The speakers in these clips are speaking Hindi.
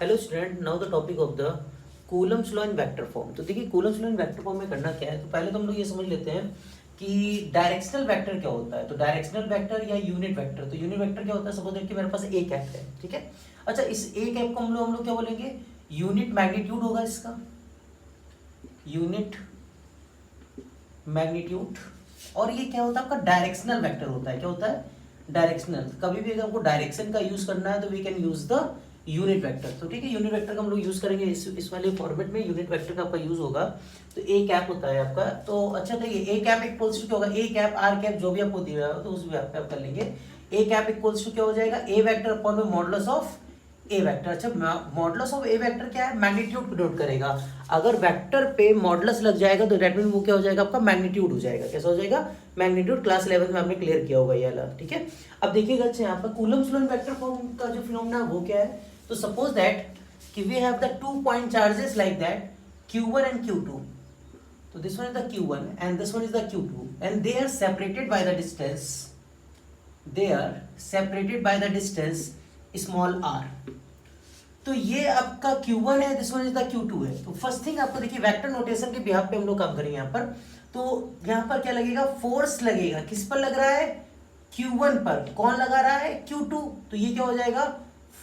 Hello student, now the topic of the Coulomb's law in vector form. तो देखिए Coulomb's law in vector form में करना क्या है। तो पहले तो हम लोग ये समझ लेते हैं कि डायरेक्शनल वेक्टर क्या होता है। तो डायरेक्शनल वेक्टर या यूनिट वेक्टर, तो यूनिट वेक्टर क्या होता है। सपोज कि मेरे पास एक ऐप है, ठीक है। अच्छा, इस एक ऐप को हम लोग क्या बोलेंगे, यूनिट मैग्नीट्यूड होगा इसका, यूनिट मैग्नीट्यूड। और ये क्या होता है आपका डायरेक्शनल वेक्टर होता है। क्या होता है, डायरेक्शनल। कभी भी अगर हमको डायरेक्शन का यूज करना है तो we can use the unit vector. तो ठीक है, यूनिट वेक्टर का हम लोग यूज करेंगे इस वाले फॉर्मेट में यूनिट वेक्टर का आपका यूज होगा। तो ए कैप होता है आपका। तो अच्छा देखिए, ए कैप इक्वल्स टू क्या होगा, ए कैप आर कैप जो भी आपको दिया है तो उस भी आप कर लेंगे। ए कैप इक्वल्स टू क्या हो जाएगा, ए वेक्टर अपॉन में मॉडुलस ऑफ ए वेक्टर। अच्छा, मॉडुलस ऑफ ए वेक्टर क्या है, मैग्नीट्यूड को डिनोट करेगा। अगर वेक्टर पे मॉडुलस लग जाएगा तो दैट मीन वो क्या हो जाएगा, आपका मैग्नीट्यूड हो जाएगा। कैसा हो जाएगा, मैग्नीट्यूड। क्लास 11 में आपने क्लियर किया होगा ये वाला, ठीक है। अब देखिएगा, अच्छा यहाँ पर Coulomb's law in vector form का जो फिनोमेना है वो क्या है। तो सपोज दैट कि we have the 2 point charges like that q1 and q2. So this one is the q1 and this one is the q2 and they are separated by the distance. They are separated by the distance small r. तो ये आपका Q1 है, this one is the Q2 है। तो फर्स्ट थिंग आपको देखिए वेक्टर नोटेशन के बिहाफ पे हम लोग काम करेंगे यहाँ पर। तो यहाँ पर क्या लगेगा, फोर्स लगेगा। किस पर लग रहा है, Q1 पर। कौन लगा रहा है, Q2। तो ये क्या हो जाएगा,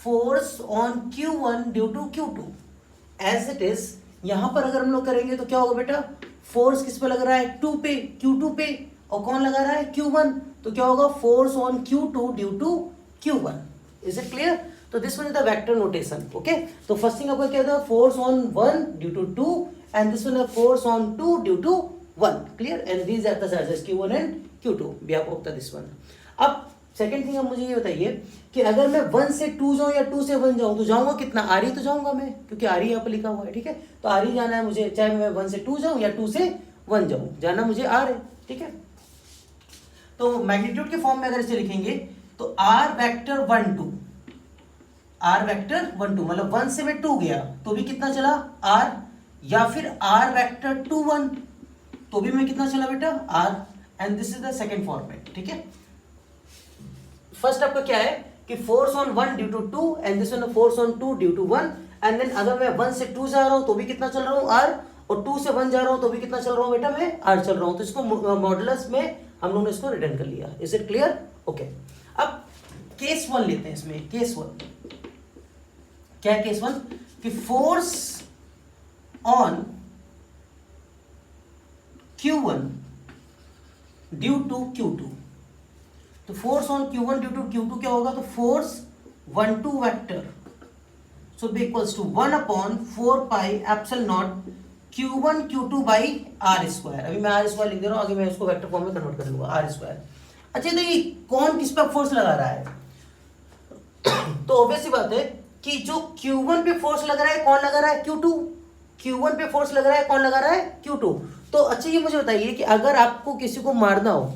force on Q1 due to Q2 as it is. यहाँ पर अगर हम लोग करेंगे तो क्या होगा बेटा, फोर्स किस पे लग रहा है, 2 पे, Q2 पे। और कौन लगा रहा है, Q1। तो क्या होगा, force on Q2 due to Q1। Is it clear. तो this one is the vector notation, okay. तो फर्स्ट थिंग आपको क्या था, force on 1 due to 2 and this one है force on 2 due to 1, clear. And these are the charges Q1 and Q2 भी आपको होता है दिस वन। अब सेकंड थिंग, अब मुझे ये बताइए कि अगर मैं 1 से 2 जाऊं या 2 से 1 जाऊं तो जाऊंगा कितना, आर ही तो जाऊंगा मैं, क्योंकि आर ही यहाँ पर लिखा हुआ है, ठीक है। तो आर ही जाना है मुझे, चाहे मैं 1 से 2 जाऊं या 2 से 1 जाऊं, जाना मुझे आर है, ठीक है। तो मैग्नीट्यूड के फॉर्म में अगर इसे लिखेंगे तो आर वेक्टर 1 2, आर वेक्टर 1 2, मतलब 1 से मैं 2 गया तो भी कितना चला, आर। या फिर आर वेक्टर 2 1 तो भी मैं कितना चला बेटा, R. And this is the second format, ठीक है। फर्स्ट आपका क्या है कि force on 1 due to 2 and this one force on 2 due to 1। And then अगर मैं 1 से 2 जा रहा हूं तो भी कितना चल रहा हूं, आर। और 2 से 1 जा रहा हूं तो भी कितना चल रहा हूं बेटा, मैं आर चल रहा हूं। तो इसको मॉडुलस में हम लोगों ने इसको रिटर्न कर लिया। Is it clear, okay. अब केस 1 लेते हैं इसमें। केस 1 क्या है, केस 1 कि force on Q1 due to Q2। तो force on Q1 due to Q2 क्या होगा, तो force 1 2 vector so be equals to 1 upon 4 pi epsilon naught Q1 Q2 by R square. अभी मैं आर स्क्वायर लिख दे रहा हूं, आगे मैं इसको वेक्टर फॉर्म में कन्वर्ट कर लूंगा, आर स्क्वायर। अच्छा, तो ये कौन किस पर फोर्स लगा रहा है तो ऑब्वियस सी बात है कि जो Q1 पे फोर्स लग रहा है, कौन लगा रहा है, Q2। Q1 पे फोर्स लग रहा है, कौन लगा रहा है, Q2। तो अच्छा ये मुझे बताइए कि अगर आपको किसी को मारना हो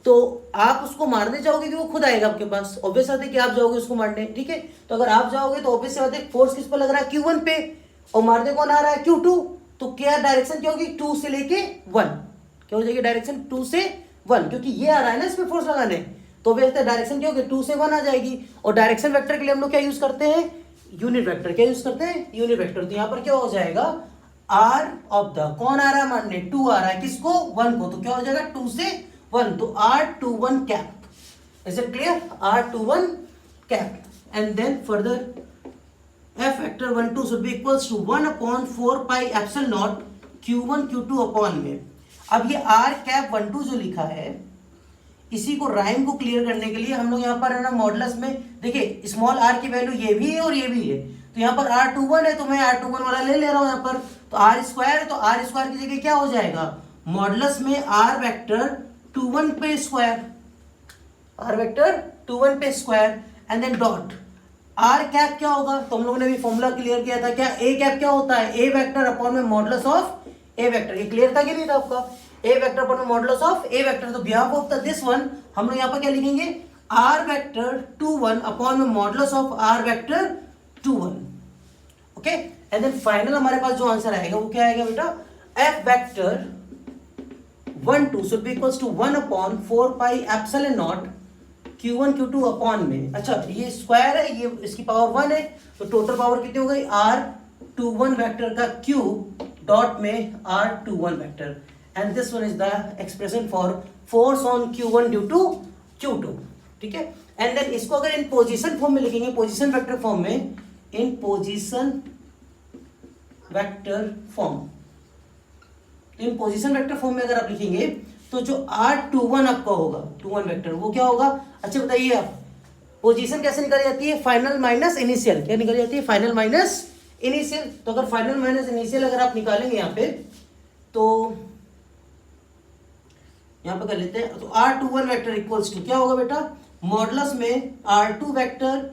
तो आप उसको मारने जाओगे कि वो खुद आएगा आपके पास, ऑब्वियस बात है कि आप जाओगे उसको मारने, ठीक है। तो अगर आप जाओगे तो ऑब्वियस बात है फोर्स किस पर लग रहा है, Q1 पे, और मारने कौन आ रहा है, Q2। तो क्या डायरेक्शन क्या होगी, 2 से लेके 1, क्या हो जाएगी डायरेक्शन 2 से 1, क्योंकि ये आ रहा है ना इसमें फोर्स लगाने। तो वैसे डायरेक्शन क्या होगी, 2 से 1 आ जाएगी। और डायरेक्शन वेक्टर के लिए हम लोग क्या यूज करते हैं, यूनिट वेक्टर। क्या यूज करते हैं, यूनिट वेक्टर। तो यहां पर क्या हो जाएगा, आर ऑफ द, कौन आ रहा है मानने, 2 आ रहा है, किसको, 1 को। तो क्या हो जाएगा 2 से 1, तो R21 cap. Is it clear, R21 cap. And then further F vector 1 2 should be equals to 1 upon 4 pi epsilon naught Q1 Q2 upon में। अब ये R कैप 1 2 जो लिखा है, इसी को राइम को क्लियर करने के लिए हम लोग यहाँ पर है ना मॉडुलस में, देखिए स्मॉल r की वैल्यू ये भी है और ये भी है। तो यहाँ पर R21 है तो मैं R21 वाला ले रहा हूँ यहाँ पर। तो R स्क्वायर है तो R स्क्वायर की जगह क्या हो जाएगा, मॉडुलस में R वेक्टर 21 पे स्क्वायर, R वेक्टर 21 पे square and then dot R cap क्या होगा। तो हम लोगों ने भी फॉर्मूला क्लियर किया था, क्या A कैप क्या होता है, A वेक्टर अपॉन में मॉडुलस ऑफ A वेक्टर। ये क्लियर था कि नहीं था आपका, A वेक्टर अपॉन में मॉडुलस ऑफ A वेक्टर। तो behalf of the this one हम लोग यहाँ पर क्या लिखेंगे, R वेक्टर 21 अपॉन में modulus of R vector 21, okay. And then final हमारे पास जो आंसर आएगा वो क्या आएगा बेटा, F vector 1 2 should be equals to 1 upon 4 pi epsilon naught Q1 Q2 upon में, अच्छा ये स्क्वायर है, ये इसकी पावर 1 है, तो टोटल पावर कितनी हो गई R21 वेक्टर का क्यूब डॉट में R21 vector, and this one is the expression for force on Q1 due to Q2, ठीक है। एंड देन इसको अगर इन पोजीशन फॉर्म में लिखेंगे, पोजीशन वेक्टर फॉर्म में, इन पोजीशन वेक्टर फॉर्म, इन पोजीशन वेक्टर फॉर्म में अगर आप लिखेंगे तो जो R21 आपका होगा 21 वेक्टर, वो क्या होगा, अच्छा बताइए आप, पोजीशन कैसे निकाली जाती है, फाइनल माइनस इनिशियल, क्या निकाली जाती है, फाइनल माइनस इनिशियल। तो अगर फाइनल माइनस इनिशियल अगर आप निकालेंगे यहाँ पे, तो यहाँ पे कर लेते हैं, तो R21 वेक्टर इक्वल्स टू क्या होगा बेटा, मॉडुलस में R2 वेक्टर,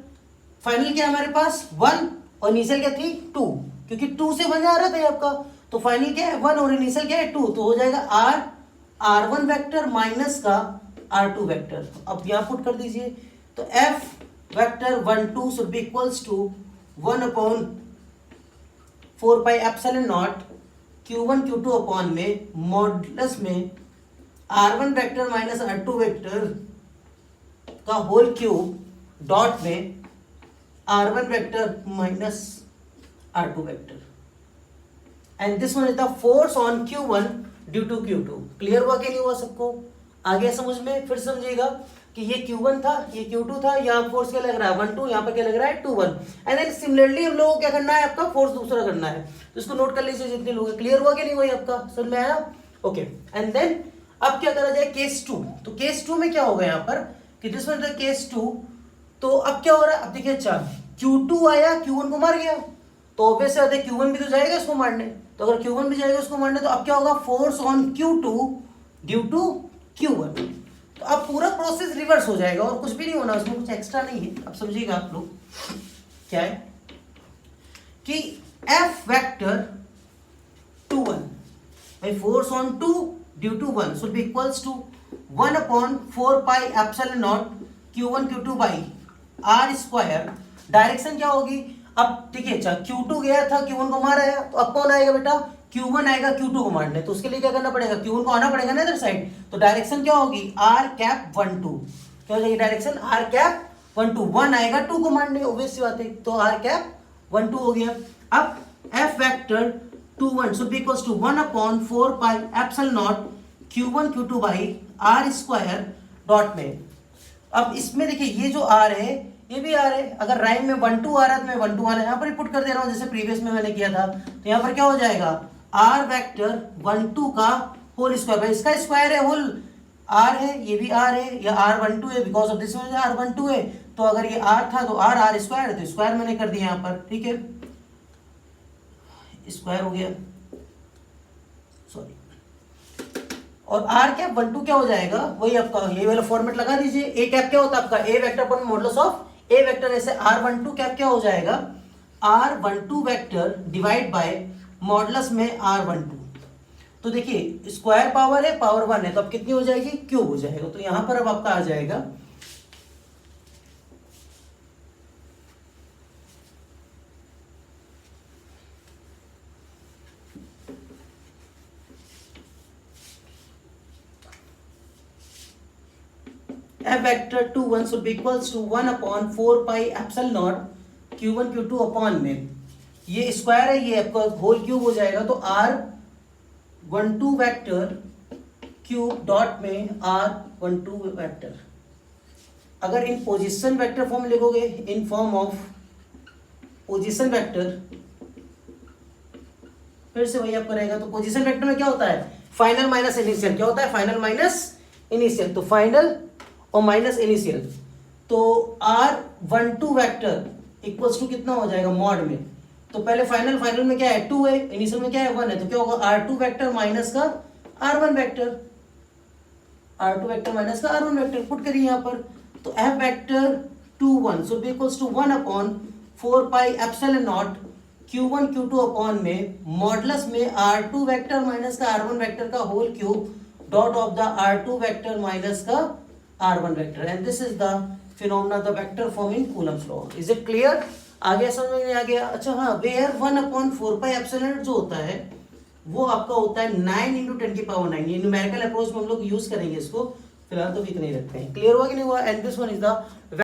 फाइनल क्या है हमारे पास 1 और इनिशियल क्या थी 2, क्योंकि 2 से 1 आ रहा था आपका, तो फाइनल क्या है 1 और इनिशियल क्या है 2, तो हो जाएगा R1 वेक्टर माइनस का R2 वेक्टर। अब यहाँ पुट कर दीजिए, तो F vector 1 2 should be equals to 1 upon 4 pi epsilon naught Q1 Q2 upon में मॉडुलस में R1 vector minus R2 vector का होल क्यूब डॉट में R1 vector minus R2 vector, and this one is the force on Q1 due to Q2। Clear हुआ कि नहीं हुआ सबको, आ गया समझ में, फिर समझिएगा कि ये Q1 था, ये Q2 था, यहाँ फोर्स क्या लग रहा है 1 2, यहाँ पर क्या लग रहा है 2 1, एंड देन सिमिलरली हम लोगों को क्या करना है, आपका फोर्स दूसरा करना है, तो इसको नोट कर लीजिए जितने लोग, क्लियर हुआ कि नहीं हुआ आपका, समझ में आया, ओके। एंड देन अब क्या करा जाए केस 2, तो केस 2 में क्या होगा यहाँ पर कि दिस वन इज केस 2, तो अब क्या हो रहा है, अब देखिए, अच्छा Q2 आया Q1 को मार गया, तो ऑब्वियस है Q1 भी तो जाएगा इसको मारने, तो अगर Q1 भी जाएगा उसको मारने, तो अब क्या होगा, force on Q2 due to Q1, तो अब पूरा प्रोसेस रिवर्स हो जाएगा और कुछ भी नहीं होना, उसमें कुछ एक्स्ट्रा नहीं है। अब समझिएगा आप लोग क्या है कि F vector 2 1 by force on 2 due to 1 should be equals to 1 upon 4 pi epsilon naught Q1 Q2 by R square. Direction क्या होगी, अब ठीक है, अच्छा Q2 गया था Q1 को मारा है, तो अब कौन आएगा बेटा, Q1 आएगा Q2 को मारने, तो उसके लिए क्या करना पड़ेगा, Q1 को आना पड़ेगा ना इधर साइड, तो डायरेक्शन क्या होगी R कैप 1 2, क्या हो जाएगी डायरेक्शन R कैप 1 2, 1 आएगा 2 को मारने, ऑब्वियस सी बात है, तो R कैप 1 2 हो गया। अब F vector 2 1 should be equals to 1 upon 4 pi epsilon naught Q1 Q2 by R square dot में, अब इसमें देखिए ये जो R है ये भी R है, अगर राइम में 1 2 आ रहा है तो मैं 1 2 आ रहा है, यहाँ पर ही पुट कर दे रहा हूँ जैसे प्रीवियस में मैंने किया था, तो यहाँ पर क्या हो जाएगा R वेक्टर 1 2 का होल स्क्वायर, भाई इसका स्क्वायर है होल R है, ये भी R है, या R12 है, because of this one R12 है, तो अगर ये R था तो R स्क्वायर है, तो स्क्वायर मैंने कर दिया यहाँ पर, ठीक है, स्क्वायर हो गया, सॉरी, और R कैप 1 2 क्या हो जाएगा, वही आपका ये वाला फॉर्मेट लगा दीजिए, A कैप क्या होता है आपका A vector upon modulus of A vector, ऐसे R12 कैप क्या हो जाएगा R12 vector divide by modulus में R12, तो देखिए स्क्वायर पावर है, पावर 1 है, तो अब कितनी हो जाएगी, क्यूब हो जाएगा, तो यहां पर अब आपका आ जाएगा F vector 2 1 should be equals to 1 upon 4 pi epsilon naught Q1 Q2 upon में, ये स्क्वायर है, ये आपका होल क्यूब हो जाएगा, तो R12 वेक्टर क्यूब डॉट में R12 वेक्टर, अगर इन पोजीशन वेक्टर फॉर्म लिखोगे, in form of position vector, फिर से वही आपका रहेगा, तो पोजीशन वेक्टर में क्या होता है, फाइनल माइनस इनिशियल, क्या होता है फाइनल माइनस इनिशियल, तो फाइनल और माइनस इनिशियल, तो R12 वेक्टर इक्वल्स टू कितना हो जाएगा मॉड में, तो पहले फाइनल में क्या है 2 है, इनिशियल में क्या है 1 है, तो क्या होगा R2 वेक्टर माइनस का R1 vector, R2 vector minus का R1 वेक्टर पुट करिए यहाँ पर, तो F vector 2 1 should be equals to 1 upon 4 pi epsilon naught Q1 Q2 upon में मॉडुलस में R2 वेक्टर माइनस का R1 वेक्टर का whole cube dot of the R2 vector minus का R1 vector, and this is the phenomena the vector forming Coulomb's law. Is it clear, आ गया समझ में आ गया। अच्छा हाँ, वेयर 1 अपॉन 4 पाई एप्सिलॉन जो होता है वो आपका होता है 9 × 10⁻⁹, ये न्यूमेरिकल अप्रोच में हम लोग यूज करेंगे इसको, फिलहाल तो इतना ही रखते हैं। क्लियर हुआ कि नहीं हुआ? And this one is the